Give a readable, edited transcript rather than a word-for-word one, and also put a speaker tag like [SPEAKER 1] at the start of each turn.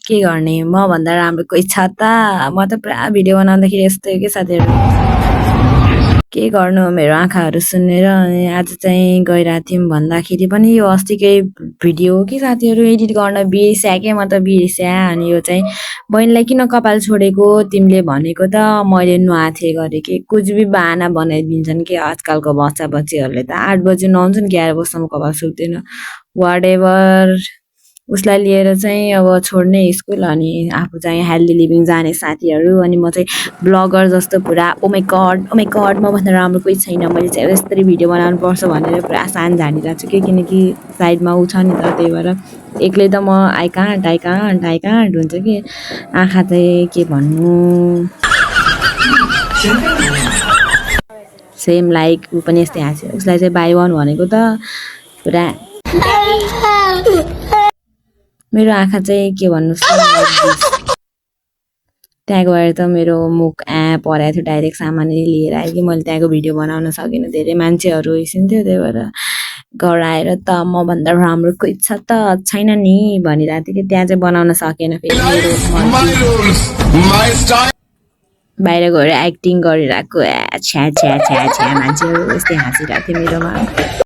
[SPEAKER 1] के गर्ने म भन्दा राम्रो कोही छ त म त पुरा भिडियो बनाउँदाखेरि यस्तै हो के साथीहरु के गर्नु मेरो आँखाहरु सुन्नेर अनि आज चाहिँ गइरा थियौं भन्दाखेरि पनि यो अस्तिकै भिडियो हो कि साथीहरु एडिट गर्न बिर्स्या के म त बिर्स्या अनि यो चाहिँ बहिनीलाई किन कपाल छोडेको तिमीले भनेको त मैले नुहाथे गरे के कुछ भी बहाना बनाइदिन्छन् के आजकलको बच्चा बच्चीहरुले त 8 बजे नुहाउँछन् 11 बजेसम्म कपाल सुक्दैन व्हाटएभर उसलाई लिएर चाहिँ अब छोड्ने स्कुल अनि आफू चाहिँ हेल्दी लिभिङ जाने साथीहरु अनि म चाहिँ ब्लगर जस्तो पुरा ओ माय गॉड म भन्दा राम्रो कोही छैन मैले चाहिँ यसरी भिडियो बनाउनु पर्छ भनेर पुरा सान झानिरहेको छु के किनकि साइडमा उ छ नि त त्यही भएर एक्लै त म आई कान्ट हुन्छ कि आँखा चाहिँ के भन्नु सेम लाइक उ पनि यस्तै हाँस्यो उसलाई चाहिँ बाइ वन भनेको त पुरा मेरो आँखा चाहिँ के भन्नु त्यहाँ गएर त मेरो मुख परेको थियो डाइरेक्ट सामान लिएर आए कि मैले त्यहाँको भिडियो बनाउन सकिनँ धेरै मान्छेहरु हिँड्थ्यो त्यही भएर घर आएर त म भन्दा राम्रो कोही छ त छैन नि भनिरहेको थियो कि त्यहाँ चाहिँ बनाउन सकेन फेरि बाहिर गएर एक्टिङ गरिरहेको छ्या छ्या छ्या छ्या मान्छेहरु यस्तै हाँसिरहेको थियो मेरोमा